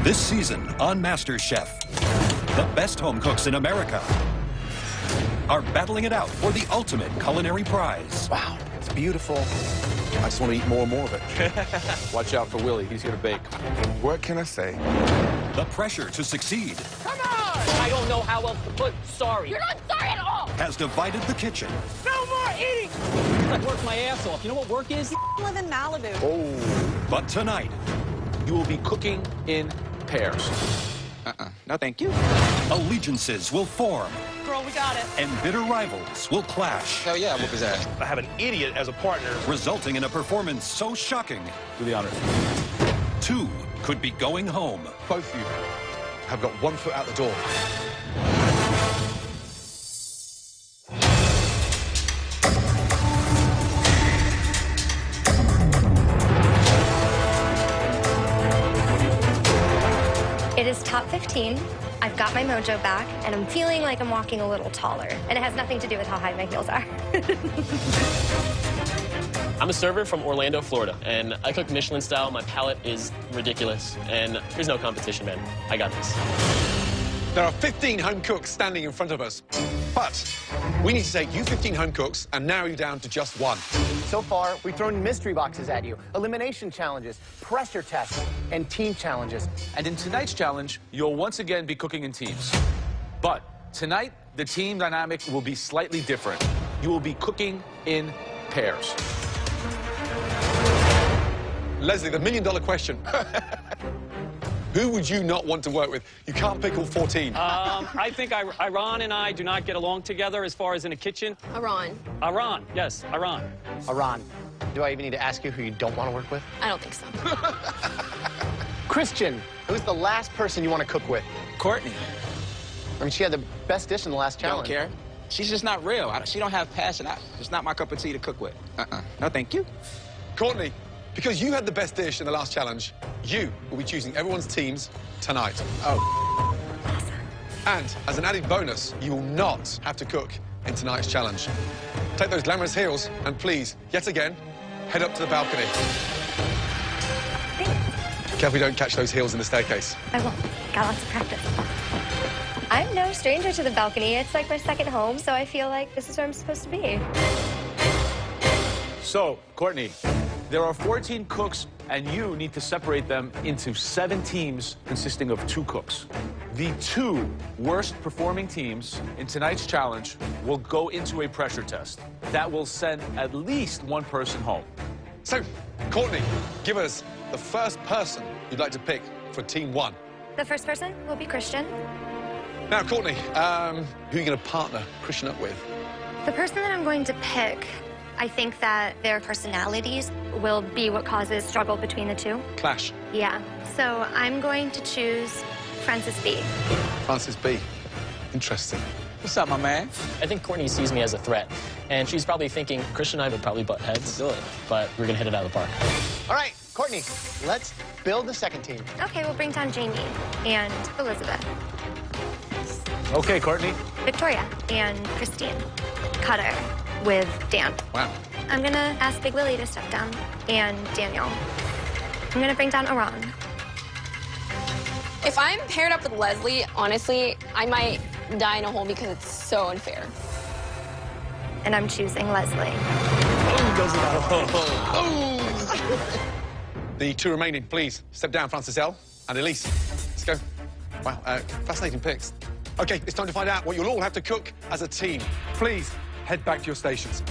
This season on MasterChef, the best home cooks in America are battling it out for the ultimate culinary prize. Wow, it's beautiful. I just want to eat more and more of it. Watch out for Willie. He's here to bake. What can I say? The pressure to succeed Come on! I don't know how else to put sorry. You're not sorry at all! has divided the kitchen. No more eating! I worked my ass off. You know what work is? Live in Malibu. Oh. But tonight, You will be cooking in pairs. No, thank you. allegiances will form Girl, we got it. and bitter rivals will clash, Hell yeah, whoop his ass. I have an idiot as a partner. resulting in a performance so shocking, Do the honors. two could be going home. Both of you have got one foot out the door. It is top 15. I've got my mojo back, and I'm feeling like I'm walking a little taller. And it has nothing to do with how high my heels are. I'm a server from Orlando, Florida, and I cook Michelin style. My palate is ridiculous, and there's no competition, man. I got this. There are 15 home cooks standing in front of us. But we need to take you 15 home cooks and narrow you down to just one. So far, we've thrown mystery boxes at you, elimination challenges, pressure tests, and team challenges. And in tonight's challenge, you'll once again be cooking in teams. But tonight, the team dynamic will be slightly different. You will be cooking in pairs. Leslie, the million-dollar question. Who would you not want to work with? You can't pick all 14. I think Iran and I do not get along together as far as in a kitchen. Iran. Iran, yes, Iran. Iran, do I even need to ask you who you don't want to work with? I don't think so. Christian, who's the last person you want to cook with? Courtney, I mean, she had the best dish in the last don't challenge. care. She's just not real. She don't have passion. It's not my cup of tea to cook with. No, thank you. Courtney, because you had the best dish in the last challenge, you will be choosing everyone's teams tonight. Oh. And as an added bonus, you will not have to cook in tonight's challenge. Take those glamorous heels and please, yet again, head up to the balcony. Careful you don't catch those heels in the staircase. I won't. Got lots of practice. I'm no stranger to the balcony. It's like my second home, so I feel like this is where I'm supposed to be. So, Courtney, there are 14 cooks, and you need to separate them into 7 teams consisting of 2 cooks. The 2 worst performing teams in tonight's challenge will go into a pressure test. That will send at least one person home. So, Courtney, give us the first person you'd like to pick for Team 1. The first person will be Christian. Now, Courtney, who are you going to partner Christian up with? The person that I'm going to pick, I think that their personalities will be what causes struggle between the 2. Clash. Yeah. So I'm going to choose Francis B. Francis B. Interesting. What's up, my man? I think Courtney sees me as a threat, and she's probably thinking Christian and I would probably butt heads, but we're gonna hit it out of the park. All right, Courtney, let's build the second team. Okay, we'll bring down Jamie and Elizabeth, Okay, Courtney. Victoria and Christine, Cutter with Dan. Wow. I'm gonna ask Big Willie to step down, and Daniel. I'm gonna bring down Iran. If I'm paired up with Leslie, honestly, I might die in a hole because it's so unfair. And I'm choosing Leslie. The 2 remaining, please step down, Francis L. and Elise. Let's go. Wow, fascinating picks. Okay, it's time to find out what you'll all have to cook as a team. Please head back to your stations.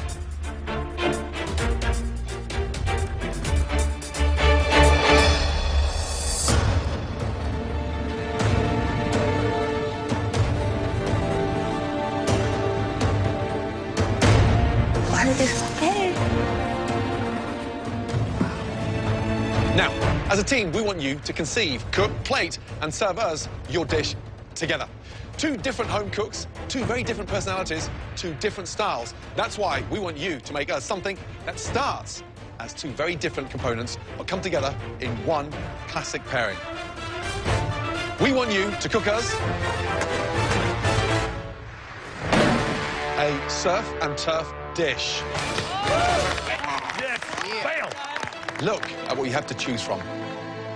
Why are they so big? Now, as a team, we want you to conceive, cook, plate, and serve us your dish together. 2 different home cooks, 2 very different personalities, 2 different styles. That's why we want you to make us something that starts as 2 very different components, but come together in one classic pairing. We want you to cook us a surf and turf dish. Look at what you have to choose from.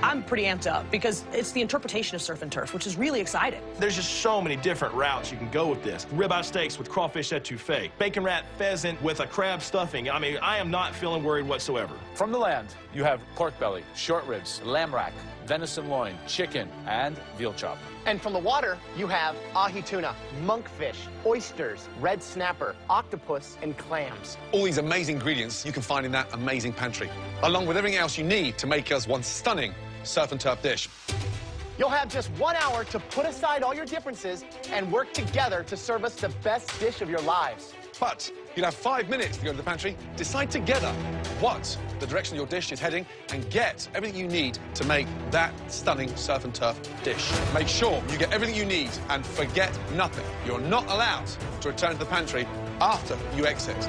I'm pretty amped up because it's the interpretation of surf and turf, which is really exciting. There's just so many different routes you can go with this. Ribeye steaks with crawfish etouffee, bacon wrapped pheasant with a crab stuffing. I mean, I am not feeling worried whatsoever. From the land, you have pork belly, short ribs, lamb rack, venison loin, chicken, and veal chop. And from the water, you have ahi tuna, monkfish, oysters, red snapper, octopus, and clams. All these amazing ingredients you can find in that amazing pantry, along with everything else you need to make us one stunning surf and turf dish. You'll have just 1 hour to put aside all your differences and work together to serve us the best dish of your lives. But you'll have 5 minutes to go to the pantry, decide together what the direction your dish is heading, and get everything you need to make that stunning surf and turf dish. Make sure you get everything you need and forget nothing. You're not allowed to return to the pantry after you exit.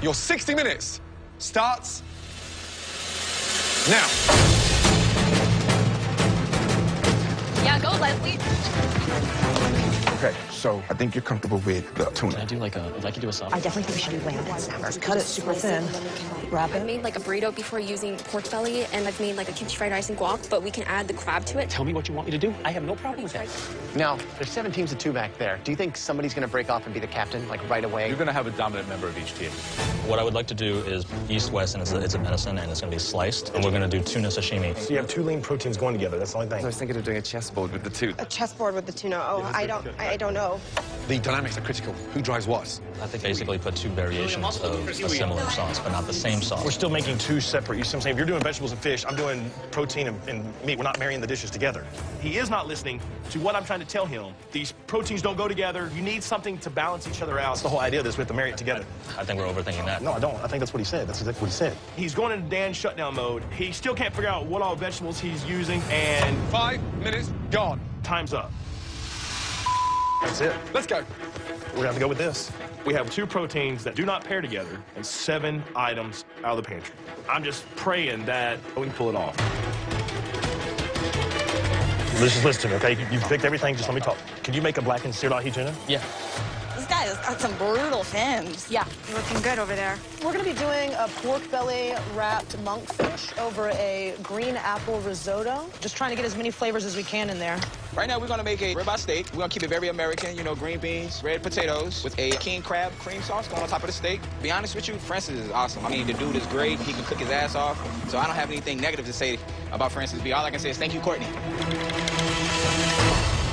Your 60 minutes starts now. Yeah, go, Leslie. Okay, so I think you're comfortable with the tuna. Can I do like a, if I could do a soft? I definitely think we should do lamb and snapper. Cut it super thin, wrap I've it. made like a burrito before using pork belly, and I've made like a kimchi fried rice and guac, but we can add the crab to it. Tell me what you want me to do. I have no problem with that. Now, there's 7 teams of 2 back there. Do you think somebody's going to break off and be the captain, like, right away? You're going to have a dominant member of each team. What I would like to do is east-west, and it's a venison, and it's going to be sliced, and we're going to do tuna sashimi. So you have 2 lean proteins going together. That's the only thing. I was thinking of doing a chessboard with the tuna. A chessboard with the tuna. Oh, I don't know. The dynamics are critical. Who drives what? I think basically put 2 variations of a similar sauce, but not the same sauce. We're still making 2 separate, you see what I'm saying? If you're doing vegetables and fish, I'm doing protein and meat. We're not marrying the dishes together. He is not listening to what I'm trying to tell him. These proteins don't go together. You need something to balance each other out. That's the whole idea of this. We have to marry it together. I think we're overthinking that. No, I don't. I think that's what he said. That's exactly what he said. He's going into Dan's shutdown mode. He still can't figure out what all vegetables he's using, and 5 minutes gone. Time's up. That's it. Let's go. We're gonna have to go with this. We have 2 proteins that do not pair together and 7 items out of the pantry. I'm just praying that we can pull it off. Just listen to me, okay? You've picked everything, just let me talk. Can you make a blackened seared ahi tuna? Yeah. This guy has got some brutal fins. Yeah. You're looking good over there. We're going to be doing a pork belly wrapped monkfish over a green apple risotto. Just trying to get as many flavors as we can in there. Right now, we're gonna make a ribeye steak. We're gonna keep it very American, you know, green beans, red potatoes, with a king crab cream sauce going on top of the steak. To be honest with you, Francis is awesome. I mean, the dude is great. He can cook his ass off. So I don't have anything negative to say about Francis B. All I can say is thank you, Courtney.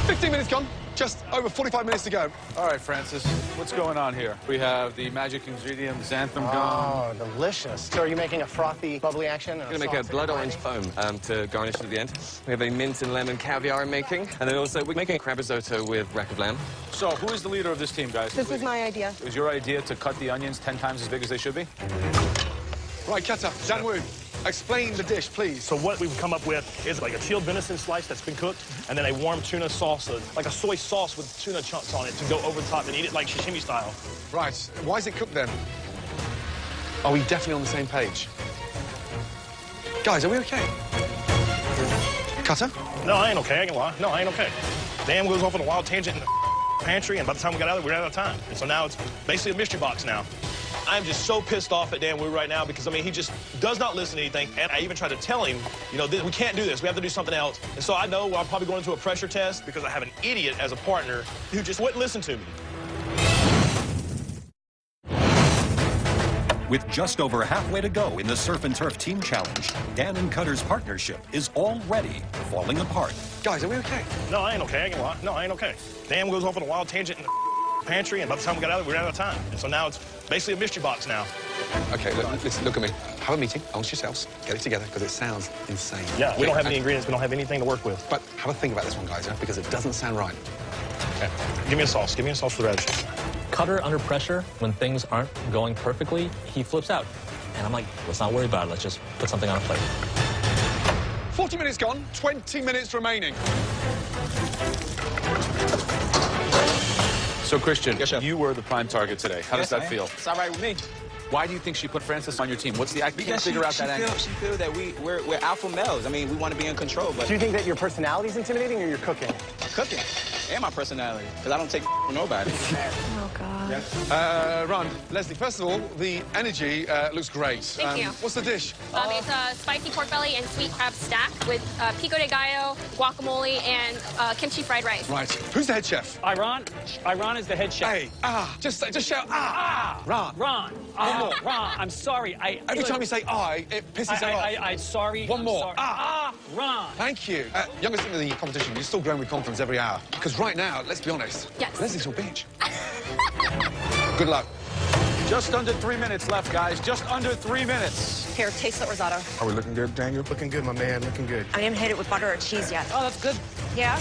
15 minutes gone. Just over 45 minutes to go. All right, Francis, what's going on here? We have the magic ingredient, xanthan gum. Oh, delicious. So are you making a frothy, bubbly action? We're going to make a blood orange foam to garnish at the end. We have a mint and lemon caviar I'm making. And then also we're making a crab risotto with rack of lamb. So who is the leader of this team, guys? This was my idea. It was your idea to cut the onions 10 times as big as they should be? Right, Kata, Dan Wu, explain the dish, please. So what we've come up with is like a chilled venison slice that's been cooked, and then a warm tuna sauce, like a soy sauce with tuna chunks on it to go over top and eat it like sashimi style. Right. Why is it cooked then? Are we definitely on the same page? Guys, are we okay? Cutter? No, I ain't okay, I ain't gonna lie. No, I ain't okay. Dan goes off on a wild tangent in the pantry, and by the time we got out of there, we're out of time. And so now it's basically a mystery box now. I'm just so pissed off at Dan Wu right now because, I mean, he just does not listen to anything. And I even tried to tell him, you know, we can't do this. We have to do something else. And so I know I'm probably going into a pressure test because I have an idiot as a partner who just wouldn't listen to me. With just over halfway to go in the Surf and Turf Team Challenge, Dan and Cutter's partnership is already falling apart. Guys, are we okay? No, I ain't okay. I ain't gonna lie. No, I ain't okay. Dan goes off on a wild tangent in the pantry, and by the time we got out of there, we're out of time. And so now it's basically a mystery box now. Okay, listen, look at me. Have a meeting amongst yourselves. Get it together, because it sounds insane. Yeah, we don't have any ingredients. We don't have anything to work with. But have a think about this one, guys, yeah? Because it doesn't sound right. Okay. Give me a sauce. Give me a sauce for the radishes. Cutter under pressure, when things aren't going perfectly, he flips out. And I'm like, let's not worry about it. Let's just put something on a plate. 40 minutes gone, 20 minutes remaining. So, Christian, Yes, chef. you were the prime target today. How does that feel? It's all right with me. Why do you think she put Francis on your team? What's the... I can't figure out that angle. She feel that we're alpha males. I mean, we want to be in control, but... Do you think that your personality is intimidating or your cooking? Cooking. And my personality, because I don't take from nobody. Oh, God. Ron, Leslie, first of all, the energy looks great. Thank you. What's the dish? It's a spicy pork belly and sweet crab stack with pico de gallo, guacamole, and kimchi fried rice. Right. Who's the head chef? Iran is the head chef. Hey, just shout, Ron. Ron. One more. Ron, I'm sorry. Every time you say it pisses her off. I'm sorry. One more. Sorry. Ron. Thank you. Youngest in the competition, you're still growing with confidence every hour. Because right now, let's be honest. Yes. Leslie's your bitch. Good luck. Just under 3 minutes left, guys. Just under 3 minutes. Here, taste the risotto. Are we looking good, Daniel? Looking good, my man. Looking good. I didn't hit it with butter or cheese yet. Oh, that's good. Yeah?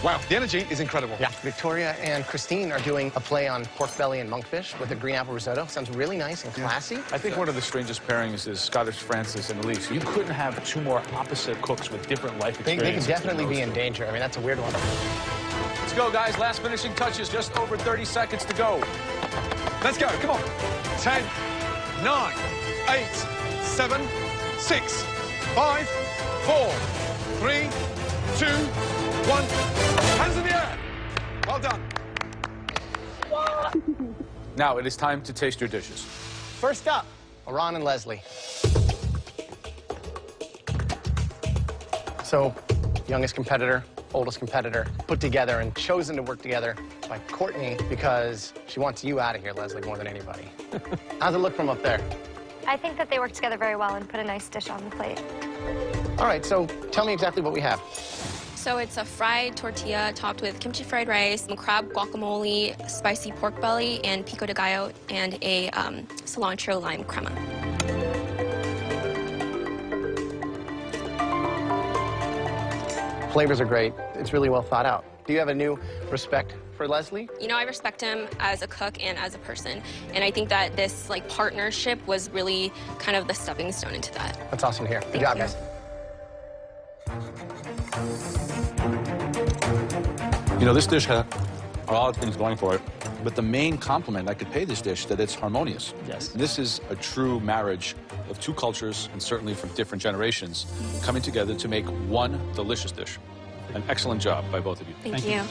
Wow, the energy is incredible. Yeah, Victoria and Christine are doing a play on pork belly and monkfish with a green apple risotto. Sounds really nice and classy. I think one of the strangest pairings is Scottish Francis and Elise. You couldn't have two more opposite cooks with different life They experiences. could definitely be in danger. I mean, that's a weird one. Let's go, guys. Last finishing touches. Just over 30 seconds to go. Let's go, come on. 10, 9, 8, 7, 6, 5, 4, 3, 2, 1. Hands in the air. Well done. Now, it is time to taste your dishes. First up, Ron and Leslie. So, youngest competitor, oldest competitor, put together and chosen to work together by Courtney because she wants you out of here, Leslie, more than anybody. How's it look from up there? I think that they work together very well and put a nice dish on the plate. All right, so tell me exactly what we have. So it's a fried tortilla topped with kimchi fried rice, crab guacamole, spicy pork belly, and pico de gallo, and a cilantro lime crema. Flavors are great. It's really well thought out. Do you have a new respect for Leslie? You know, I respect him as a cook and as a person, and I think that this partnership was really kind of the stepping stone into that. That's awesome to hear. Good job, guys. You know, this dish had a lot of things going for it, but the main compliment I could pay this dish that it's harmonious. Yes. This is a true marriage of two cultures, and certainly from different generations, coming together to make one delicious dish. An excellent job by both of you. Thank you.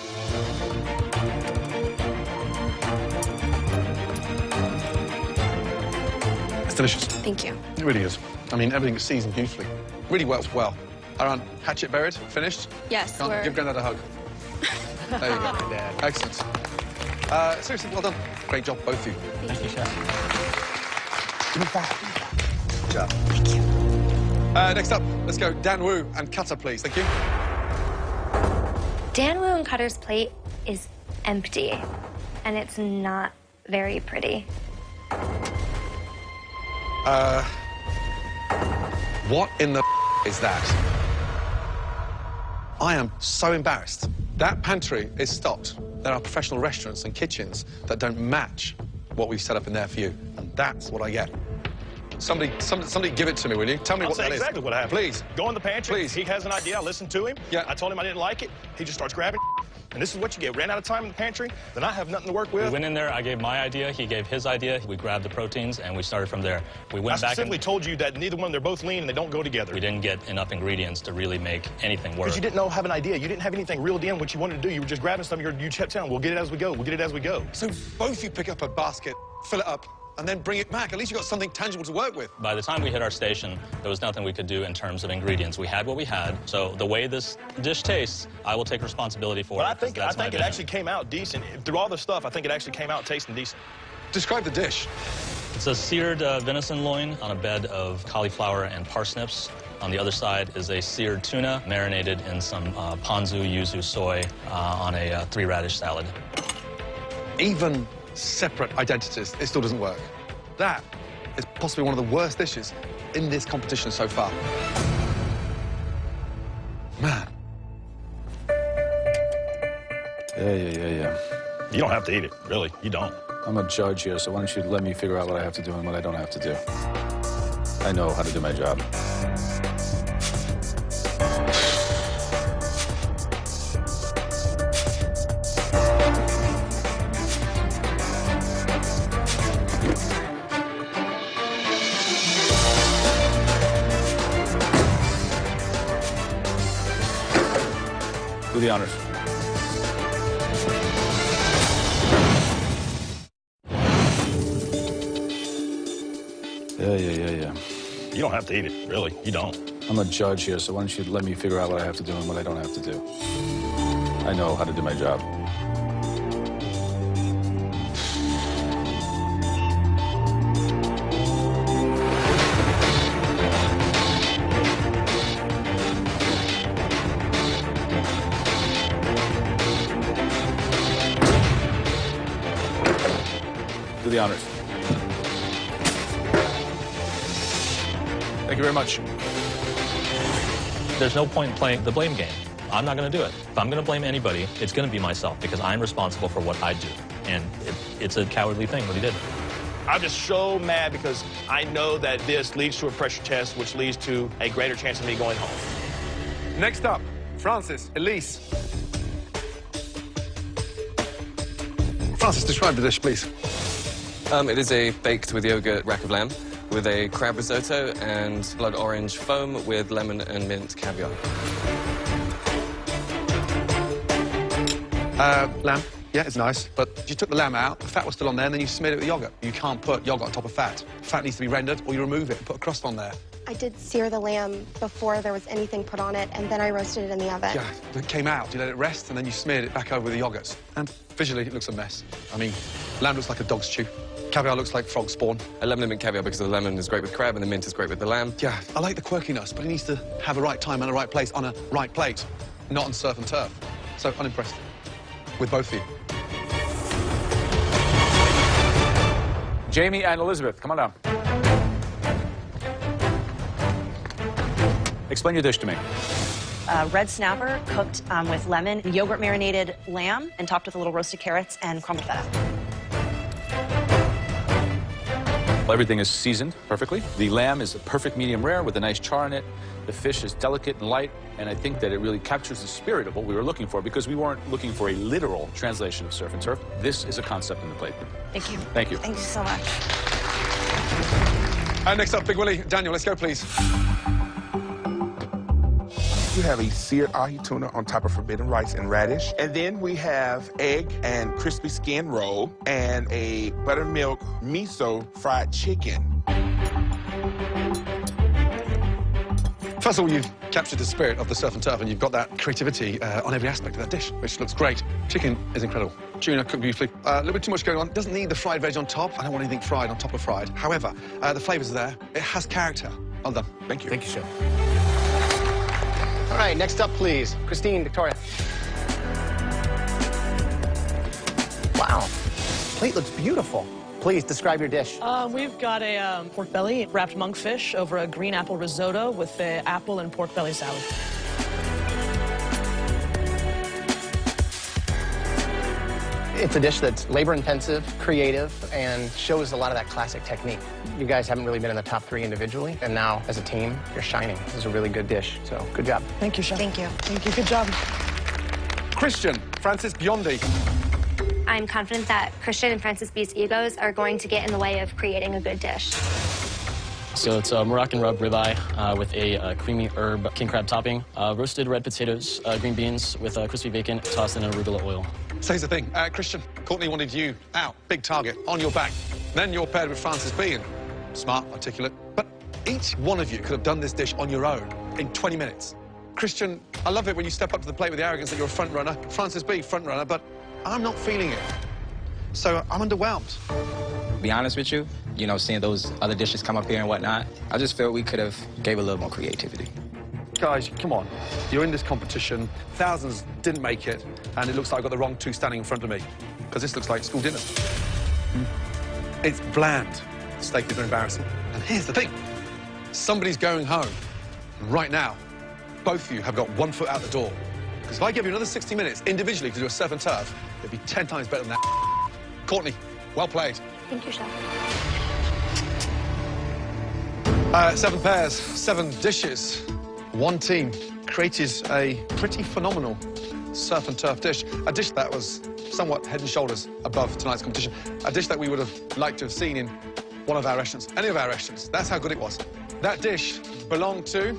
It's delicious. Thank you. It really is. I mean, everything is seasoned beautifully. Really works well. Aaron, hatchet buried, finished? Yes, Come on, we're... give Grandad a hug. There you go. Excellent. Seriously, well done. Great job, both of you. Thank you. Chef. Give me that. Good job. Thank you. Next up, let's go Dan Wu and Cutter, please. Thank you. Dan Wu and Cutter's plate is empty, and it's not very pretty. What in the is that? I am so embarrassed. That pantry is stocked. There are professional restaurants and kitchens that don't match what we've set up in there for you, and that's what I get. Somebody give it to me, will you? Tell me what that is. Exactly what happened. Please. Go in the pantry. Please. He has an idea. I listened to him. Yeah. I told him I didn't like it. He just starts grabbing. And this is what you get. Ran out of time in the pantry. Then I have nothing to work with. We went in there. I gave my idea. He gave his idea. We grabbed the proteins, and we started from there. We went back. I specifically told you that neither one, they're both lean, and they don't go together. We didn't get enough ingredients to really make anything work. Because you didn't have an idea. You didn't have anything reeled in what you wanted to do. You were just grabbing stuff. You kept telling, we'll get it as we go. We'll get it as we go. So both of you pick up a basket, fill it up, and then bring it back. At least you've got something tangible to work with. By the time we hit our station, there was nothing we could do in terms of ingredients. We had what we had. So the way this dish tastes, I will take responsibility for But it. I think that's my it vision. actually came out decent. Through all the stuff, I think it actually came out tasting decent. Describe the dish. It's a seared venison loin on a bed of cauliflower and parsnips. On the other side is a seared tuna marinated in some ponzu, yuzu, soy on a 3-radish salad. Even separate identities, it still doesn't work. That is possibly one of the worst dishes in this competition so far. Man. Yeah. You don't have to eat it, really. You don't. I'm a judge here, so why don't you let me figure out what I have to do and what I don't have to do. I know how to do my job. Do the honors. Yeah. You don't have to eat it, really. You don't. I'm a judge here, so why don't you let me figure out what I have to do and what I don't have to do. I know how to do my job. Do the honors. Thank you very much. There's no point in playing the blame game. I'm not going to do it. If I'm going to blame anybody, it's going to be myself because I'm responsible for what I do. And it's a cowardly thing what he did. I'm just so mad because I know that this leads to a pressure test, which leads to a greater chance of me going home. Next up, Francis, Elise. Francis, describe the dish, please. It is a baked with yogurt rack of lamb with a crab risotto and blood orange foam with lemon and mint caviar. Lamb. Yeah, it's nice, but you took the lamb out, the fat was still on there, and then you smeared it with yogurt. You can't put yogurt on top of fat. Fat needs to be rendered, or you remove it and put a crust on there. I did sear the lamb before there was anything put on it, and then I roasted it in the oven. Yeah, it came out, you let it rest, and then you smeared it back over with the yogurt. And visually, it looks a mess. I mean, lamb looks like a dog's chew. Caviar looks like frog spawn. A lemon and mint caviar because the lemon is great with crab and the mint is great with the lamb. Yeah, I like the quirkiness, but it needs to have a right time and a right place on a right plate, not on surf and turf. So, unimpressed with both of you. Jamie and Elizabeth, come on down. Explain your dish to me. Red snapper cooked with lemon, yogurt marinated lamb, and topped with a little roasted carrots and crumbled feta. Well, everything is seasoned perfectly. The lamb is a perfect medium rare with a nice char in it. The fish is delicate and light, and I think that it really captures the spirit of what we were looking for because we weren't looking for a literal translation of surf and turf. This is a concept in the plate. Thank you. Thank you. Thank you so much. Next up, Big Willie. Daniel, let's go, please. You have a seared ahi tuna on top of forbidden rice and radish. And then we have egg and crispy skin roll and a buttermilk miso fried chicken. First of all, you've captured the spirit of the surf and turf, and you've got that creativity on every aspect of that dish, which looks great. Chicken is incredible. Tuna cooked beautifully. A little bit too much going on. It doesn't need the fried veg on top. I don't want anything fried on top of fried. However, the flavors are there. It has character. Well done. Thank you. Thank you, Chef. All right, next up, please. Christine, Victoria. Wow. Plate looks beautiful. Please describe your dish. We've got a pork belly wrapped monkfish over a green apple risotto with the apple and pork belly salad. It's a dish that's labor-intensive, creative, and shows a lot of that classic technique. You guys haven't really been in the top 3 individually, and now, as a team, you're shining. This is a really good dish, so good job. Thank you, Chef. Thank you. Thank you. Good job. Christian, Francis Biondi. I'm confident that Christian and Francis B's egos are going to get in the way of creating a good dish. So it's a Moroccan rub ribeye with a creamy herb king crab topping, roasted red potatoes, green beans with crispy bacon tossed in arugula oil. So here's the thing, Christian, Courtney wanted you out, big target, on your back. Then you're paired with Francis B, and smart, articulate. But each one of you could have done this dish on your own in 20 minutes. Christian, I love it when you step up to the plate with the arrogance that you're a front runner. Francis B, front runner, but I'm not feeling it. So I'm underwhelmed. To be honest with you, seeing those other dishes come up here and whatnot, I just felt we could have gave a little more creativity. Guys, come on. You're in this competition. Thousands didn't make it, and it looks like I've got the wrong 2 standing in front of me, because this looks like school dinner. It's bland. Steak is embarrassing. And here's the thing. Somebody's going home. And right now, both of you have got 1 foot out the door. Because if I give you another 60 minutes individually to do a surf and turf, it'd be 10 times better than that. Courtney, well played. Thank you, Chef. 7 pairs, 7 dishes. 1 team created a pretty phenomenal surf and turf dish. A dish that was somewhat head and shoulders above tonight's competition. A dish that we would have liked to have seen in one of our restaurants, any of our restaurants. That's how good it was. That dish belonged to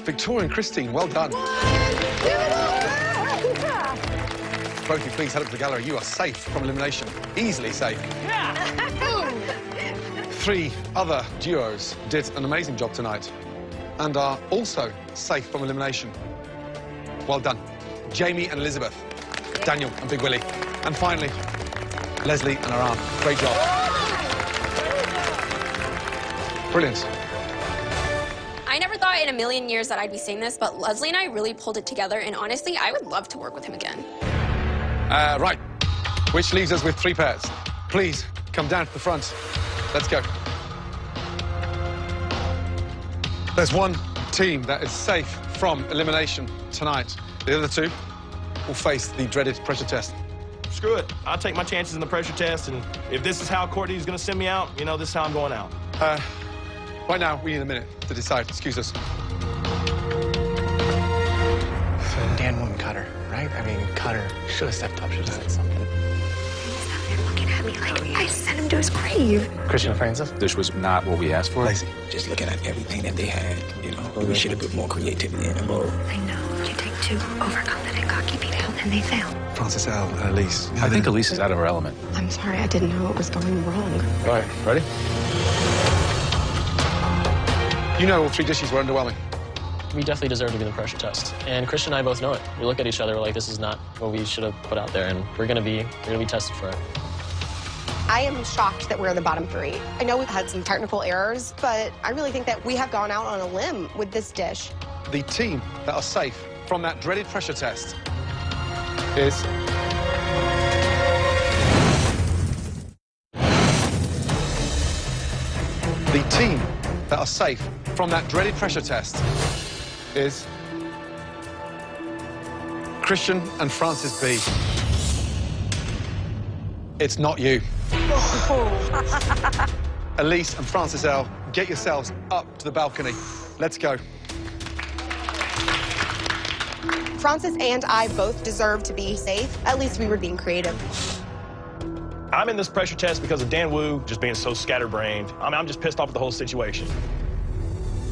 Victoria and Christine. Well done. Both of you, please head up to the gallery. You are safe from elimination. Easily safe. three other duos did an amazing job tonight and are also safe from elimination. Well done. Jamie and Elizabeth, Daniel and Big Willie, and finally, Leslie and Aram. Great job. Brilliant. I never thought in a million years that I'd be saying this, but Leslie and I really pulled it together, and honestly, I would love to work with him again. Right, which leaves us with three pairs. Please, come down to the front. Let's go. There's one team that is safe from elimination tonight. The other two will face the dreaded pressure test. Screw it. I'll take my chances in the pressure test, and if this is how Courtney's going to send me out, you know, this is how I'm going out. Right now, we need a minute to decide. Excuse us. Dan wouldn't cut her, right? I mean, cut her. Should have stepped up, should have said something. He's out there looking at me like I sent him to his grave. Christian and Francis? This was not what we asked for. Lazy. Just looking at everything that they had, you know, we should have put more creativity in the bowl. I know. You take two overconfident, cocky people, and they fail. Francis, Elise. I think Elise is out of her element. I'm sorry, I didn't know it was going wrong. All right, ready? You know all three dishes were underwhelming. We definitely deserve to be in the pressure test. And Christian and I both know it. We look at each other, we're like, this is not what we should have put out there, and we're gonna be tested for it. I am shocked that we're in the bottom three. I know we've had some technical errors, but I really think that we have gone out on a limb with this dish. The team that are safe from that dreaded pressure test is... The team that are safe from that dreaded pressure test is Christian and Francis B. It's not you. Elise and Francis L., get yourselves up to the balcony. Let's go. Francis and I both deserve to be safe. At least we were being creative. I'm in this pressure test because of Dan Wu just being so scatterbrained. I mean, I'm just pissed off at the whole situation.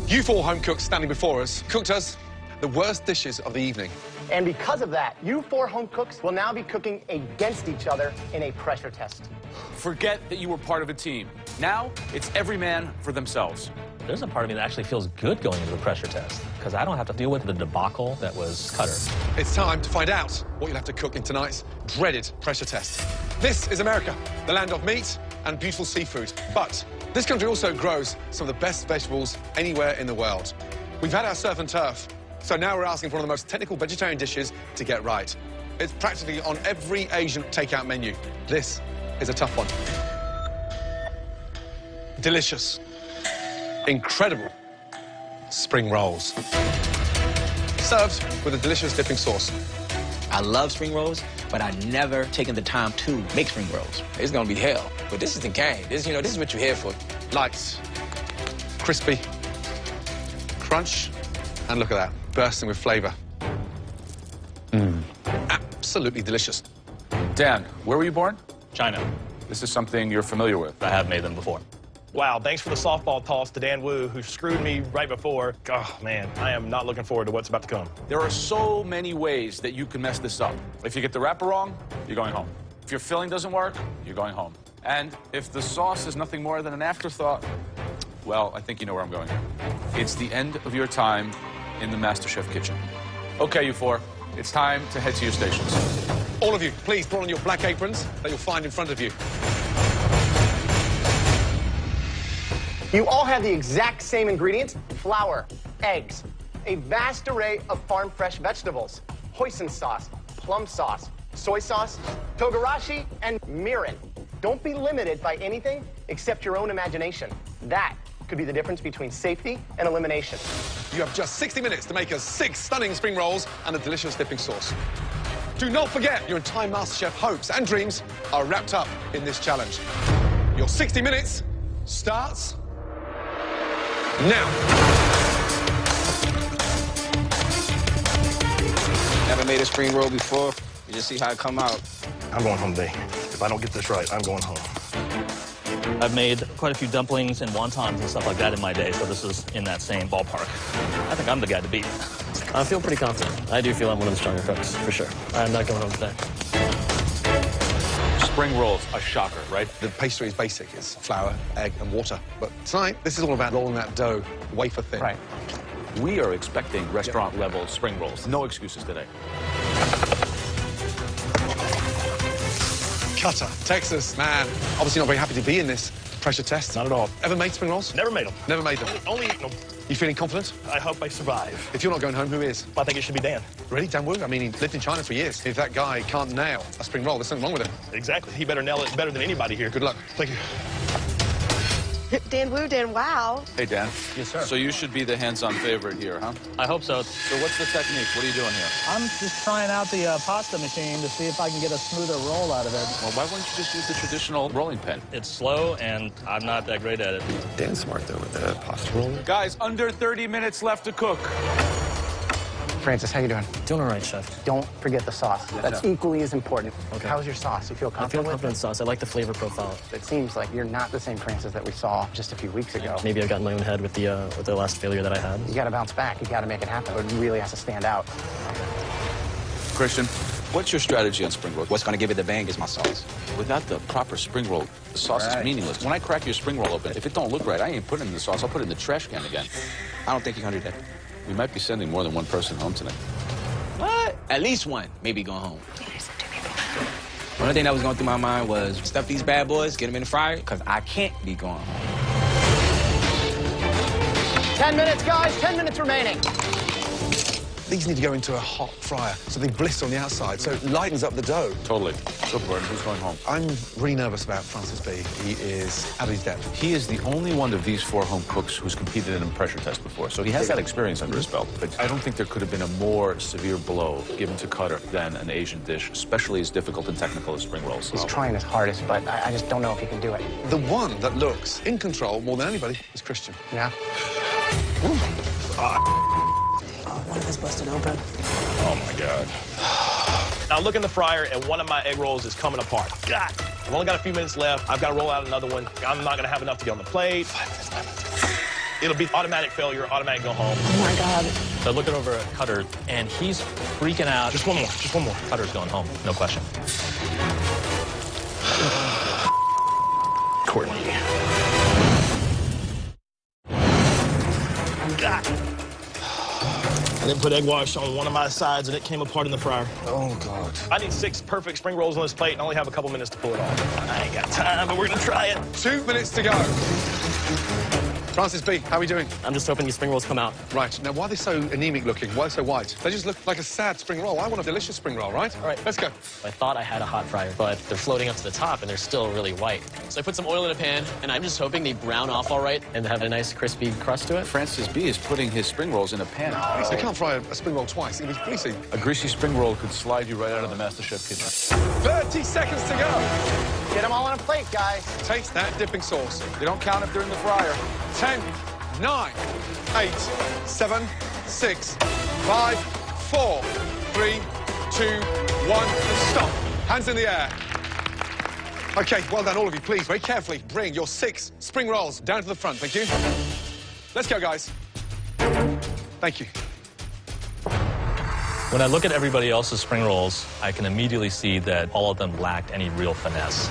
You four home cooks standing before us cooked us the worst dishes of the evening. And because of that, you four home cooks will now be cooking against each other in a pressure test. Forget that you were part of a team. Now, it's every man for themselves. There's a part of me that actually feels good going into the pressure test because I don't have to deal with the debacle that was Cutter. It's time to find out what you'll have to cook in tonight's dreaded pressure test. This is America, the land of meat and beautiful seafood. But this country also grows some of the best vegetables anywhere in the world. We've had our surf and turf, so now we're asking for one of the most technical vegetarian dishes to get right. It's practically on every Asian takeout menu. This is a tough one. Delicious, incredible spring rolls. Served with a delicious dipping sauce. I love spring rolls, but I've never taken the time to make spring rolls. It's gonna be hell, but this is the game. This is what you're here for. Light, crispy, crunch, and look at that, bursting with flavor. Absolutely delicious. Dan, where were you born? China. This is something you're familiar with. I have made them before. Wow, thanks for the softball toss to Dan Wu, who screwed me right before. Oh, man, I am not looking forward to what's about to come. There are so many ways that you can mess this up. If you get the wrapper wrong, you're going home. If your filling doesn't work, you're going home. And if the sauce is nothing more than an afterthought, well, I think you know where I'm going. It's the end of your time in the MasterChef kitchen. Okay, you four, it's time to head to your stations. All of you, please put on your black aprons that you'll find in front of you. You all have the exact same ingredients: flour, eggs, a vast array of farm-fresh vegetables, hoisin sauce, plum sauce, soy sauce, togarashi, and mirin. Don't be limited by anything except your own imagination. That could be the difference between safety and elimination. You have just 60 minutes to make us 6 stunning spring rolls and a delicious dipping sauce. Do not forget your entire MasterChef hopes and dreams are wrapped up in this challenge. Your 60 minutes starts now. Never made a spring roll before. You just see how it come out. I'm going home today. If I don't get this right, I'm going home. I've made quite a few dumplings and wontons and stuff like that in my day, so this is in that same ballpark. I think I'm the guy to beat. I feel pretty confident. I do feel I'm one of the stronger cooks, for sure. I'm not going home today. spring rolls, a shocker, right? The pastry is basic. It's flour, egg, and water. But tonight, this is all about rolling that dough wafer thin. Right. We are expecting restaurant-level spring rolls. No excuses today. Cutter, Texas, man. Obviously not very happy to be in this pressure test. Not at all. Ever made spring rolls? Never made them. Never made them. Only eaten them. You feeling confident? I hope I survive. If you're not going home, who is? I think it should be Dan. Really? Dan Wu? I mean, he lived in China for years. If that guy can't nail a spring roll, there's something wrong with him. Exactly. He better nail it better than anybody here. Good luck. Thank you. Dan Wu, Dan Wow. Hey, Dan. Yes, sir. So you should be the hands-on favorite here, huh? I hope so. So what's the technique? What are you doing here? I'm just trying out the pasta machine to see if I can get a smoother roll out of it. Well, why wouldn't you just use the traditional rolling pin? It's slow, and I'm not that great at it. Dan's smart, though, with the pasta roller. Guys, under 30 minutes left to cook. Francis, how you doing? Doing all right, chef. Don't forget the sauce. That's equally as important. Okay. How's your sauce? You feel I feel confident confident in sauce. I like the flavor profile. It seems like you're not the same Francis that we saw just a few weeks ago. Maybe I got in my own head with the last failure that I had. You got to bounce back. You got to make it happen. It really has to stand out. Christian, what's your strategy on spring roll? What's going to give it the bang is my sauce. Without the proper spring roll, the sauce is meaningless. When I crack your spring roll open, if it don't look right, I ain't putting it in the sauce. I'll put it in the trash can again. I don't think you can do that. We might be sending more than one person home tonight. What? At least one. Maybe going home. The only thing that was going through my mind was stuff these bad boys, get them in the fryer, because I can't be going home. 10 minutes, guys. 10 minutes remaining. These need to go into a hot fryer so they blister on the outside, so it lightens up the dough. Totally. So, Gordon, who's going home? I'm really nervous about Francis B. He is out of his depth. He is the only one of these 4 home cooks who's competed in a pressure test before, so he has that experience under his belt. But I don't think there could have been a more severe blow given to Cutter than an Asian dish, especially as difficult and technical as spring rolls. He's trying his hardest, but I just don't know if he can do it. The one that looks in control more than anybody is Christian. Yeah. One of us busted open. Oh, my God. Now, look in the fryer, and one of my egg rolls is coming apart. God. I've only got a few minutes left. I've got to roll out another one. I'm not going to have enough to get on the plate. 5 minutes, 5 minutes. It'll be automatic failure, automatic go home. Oh, my God. So I look over at Cutter, and he's freaking out. Just one more. Just one more. Cutter's going home, no question. Courtney. God. I didn't put egg wash on one of my sides, and it came apart in the fryer. Oh, God. I need 6 perfect spring rolls on this plate, and I only have a couple minutes to pull it off. I ain't got time, but we're going to try it. 2 minutes to go. Francis B., how are we doing? I'm just hoping these spring rolls come out. Right. Now, why are they so anemic looking? Why so white? They just look like a sad spring roll. I want a delicious spring roll, right? All right. Let's go. I thought I had a hot fryer, but they're floating up to the top, and they're still really white. So I put some oil in a pan, and I'm just hoping they brown off all right and have a nice crispy crust to it. Francis B. is putting his spring rolls in a pan. They can't fry a spring roll twice. It'll be greasy. A greasy spring roll could slide you right out of the MasterChef kitchen. 30 seconds to go. Get them all on a plate, guys. Taste that dipping sauce. They don't count if they're in the fryer. 10, 9, 8, 7, 6, 5, 4, 3, 2, 1, stop. Hands in the air. Okay, well done, all of you. Please, very carefully, bring your 6 spring rolls down to the front. Thank you. Let's go, guys. Thank you. When I look at everybody else's spring rolls, I can immediately see that all of them lacked any real finesse.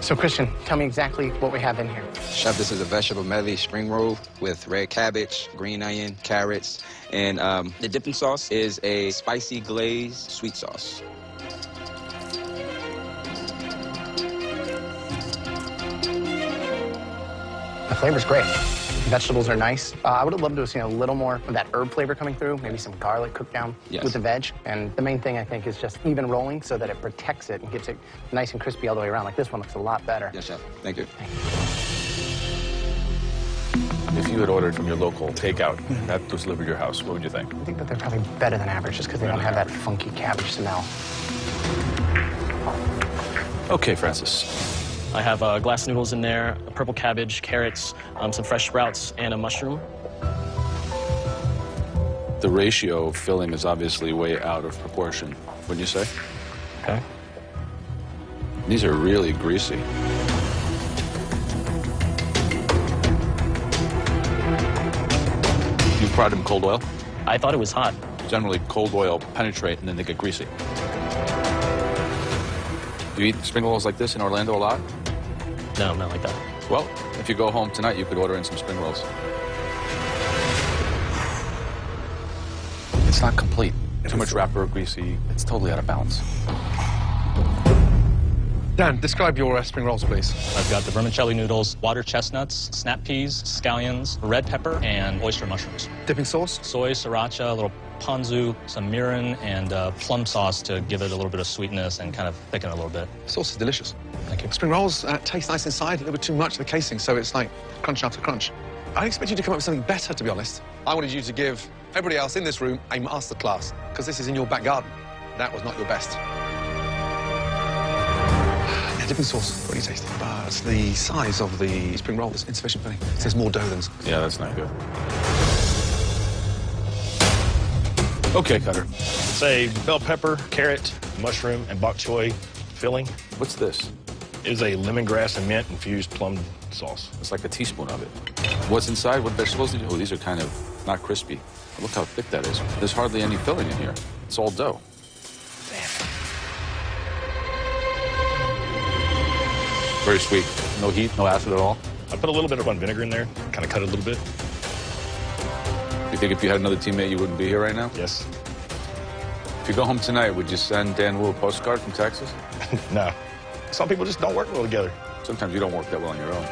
So, Christian, tell me exactly what we have in here. Chef, this is a vegetable medley spring roll with red cabbage, green onion, carrots, and the dipping sauce is a spicy glazed sweet sauce. The flavor's great. Vegetables are nice. I would have loved to have seen a little more of that herb flavor coming through, maybe some garlic cooked down with the veg. And the main thing, I think, is just even rolling so that it protects it and gets it nice and crispy all the way around. Like this one looks a lot better. Yes, Chef. Thank you. If you had ordered from your local takeout that was delivered to your house, what would you think? I think that they're probably better than average just because they don't have that funky cabbage smell. Okay, Francis. I have glass noodles in there, a purple cabbage, carrots, some fresh sprouts, and a mushroom. The ratio of filling is obviously way out of proportion, wouldn't you say? Okay. These are really greasy. You fried them in cold oil? I thought it was hot. Generally, cold oil penetrate and then they get greasy. You eat spring rolls like this in Orlando a lot? No, not like that. Well, if you go home tonight, you could order in some spring rolls. It's not complete. Too much wrapper, greasy. It's totally out of balance. Dan, describe your spring rolls, please. I've got the vermicelli noodles, water chestnuts, snap peas, scallions, red pepper, and oyster mushrooms. Dipping sauce? Soy, sriracha, a little ponzu, some mirin, and plum sauce to give it a little bit of sweetness and kind of thicken it a little bit. Sauce is delicious. Thank you. Spring rolls taste nice inside, a little bit too much of the casing, so it's like crunch after crunch. I expect you to come up with something better, to be honest. I wanted you to give everybody else in this room a masterclass, because this is in your back garden. That was not your best. Yeah, dipping sauce, pretty tasty. But the size of the spring roll is insufficient filling. There's more dough than... Yeah, that's not good. Okay, Cutter. It's a bell pepper, carrot, mushroom, and bok choy filling. What's this? It's a lemongrass and mint infused plum sauce. It's like a teaspoon of it. What's inside? What vegetables did you... Oh, these are kind of not crispy. Look how thick that is. There's hardly any filling in here. It's all dough. Very sweet. No heat, no acid at all. I put a little bit of vinegar in there, kind of cut it a little bit. You think if you had another teammate, you wouldn't be here right now? Yes. If you go home tonight, would you send Dan Wu a postcard from Texas? No. Some people just don't work well together. Sometimes you don't work that well on your own.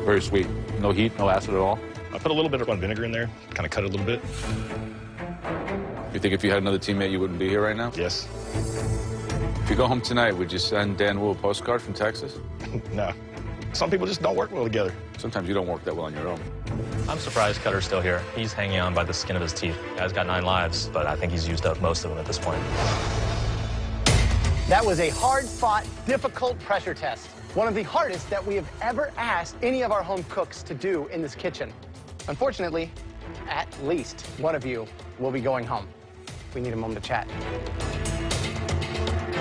Very sweet. No heat, no acid at all. I put a little bit of vinegar in there, kind of cut it a little bit. You think if you had another teammate, you wouldn't be here right now? Yes. If you go home tonight, would you send Dan Wu a postcard from Texas? No. Some people just don't work well together. Sometimes you don't work that well on your own. I'm surprised Cutter's still here. He's hanging on by the skin of his teeth. The guy's got 9 lives, but I think he's used up most of them at this point. That was a hard-fought, difficult pressure test. One of the hardest that we have ever asked any of our home cooks to do in this kitchen. Unfortunately, at least one of you will be going home. We need a moment to chat.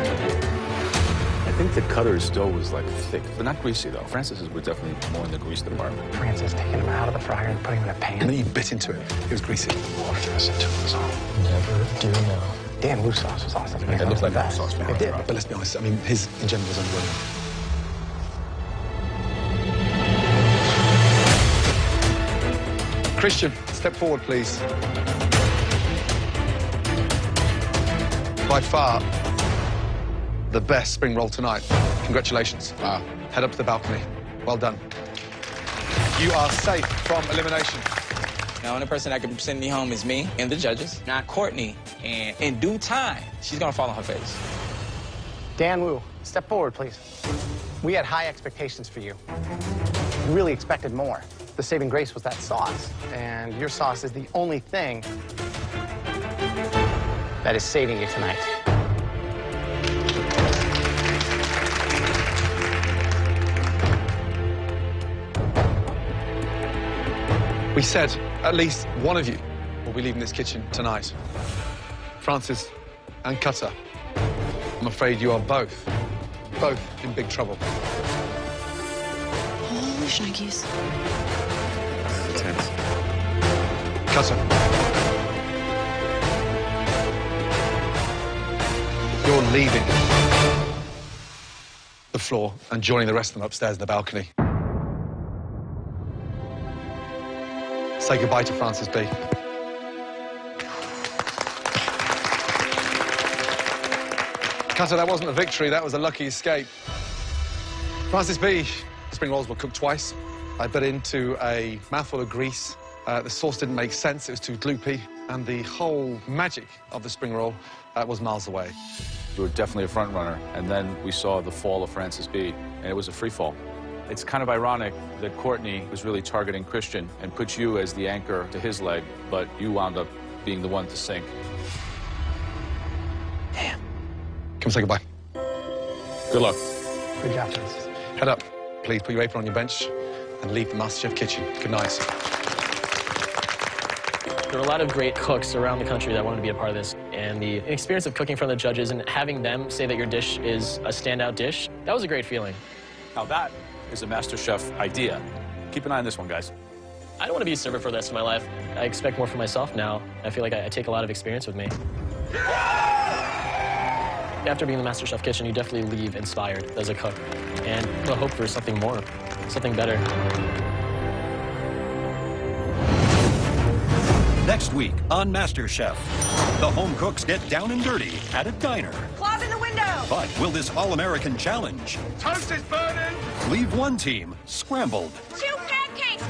I think the Cutter's dough was like thick, but not greasy though. Francis's were definitely more in the grease department. Francis taking him out of the fryer and putting him in a pan. And then he bit into it. It was greasy. Water to us into it all. Never do know. Dan Wu sauce was awesome. It looked like that sauce. It did. But let's be honest, I mean, his in general was underwhelming. Christian, step forward, please. By far, the best spring roll tonight. Congratulations. Wow. Head up to the balcony. Well done. You are safe from elimination. Now, the only person that can send me home is me and the judges, not Courtney. And in due time, she's gonna fall on her face. Dan Wu, step forward, please. We had high expectations for you. We really expected more. The saving grace was that sauce, and your sauce is the only thing that is saving you tonight. We said at least one of you will be leaving this kitchen tonight. Francis and Cutter. I'm afraid you are both in big trouble. Holy shnikes. Intense. Cutter. You're leaving the floor and joining the rest of them upstairs in the balcony. Say goodbye to Francis B. Cutter, that wasn't a victory, that was a lucky escape. Francis B. Spring rolls were cooked twice. I bit into a mouthful of grease. The sauce didn't make sense, it was too gloopy, and the whole magic of the spring roll was miles away. You were definitely a front runner, and then we saw the fall of Francis B, and it was a free fall. It's kind of ironic that Courtney was really targeting Christian and put you as the anchor to his leg, but you wound up being the one to sink. Damn. Come say goodbye. Good luck. Good job, Francis. Head up. Please put your apron on your bench and leave the MasterChef kitchen. Good night. There are a lot of great cooks around the country that wanted to be a part of this, and the experience of cooking in front of the judges and having them say that your dish is a standout dish, that was a great feeling. Now that is a MasterChef idea. Keep an eye on this one, guys. I don't want to be a server for the rest of my life. I expect more from myself now. I feel like I take a lot of experience with me. After being in the MasterChef kitchen, you definitely leave inspired as a cook and hope for something more, something better. Next week on MasterChef, the home cooks get down and dirty at a diner. Claws in the window! But will this all-American challenge Toast is burning! leave one team scrambled? 2 pancakes!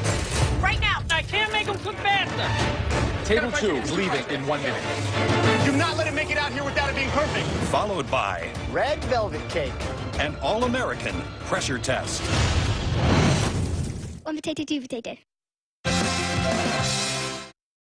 Right now! I can't make them cook faster. Table 2 is leaving in 1 minute. Do not let it make it out here without it being perfect. Followed by Red velvet cake. an all-American pressure test. One potato, 2 potato.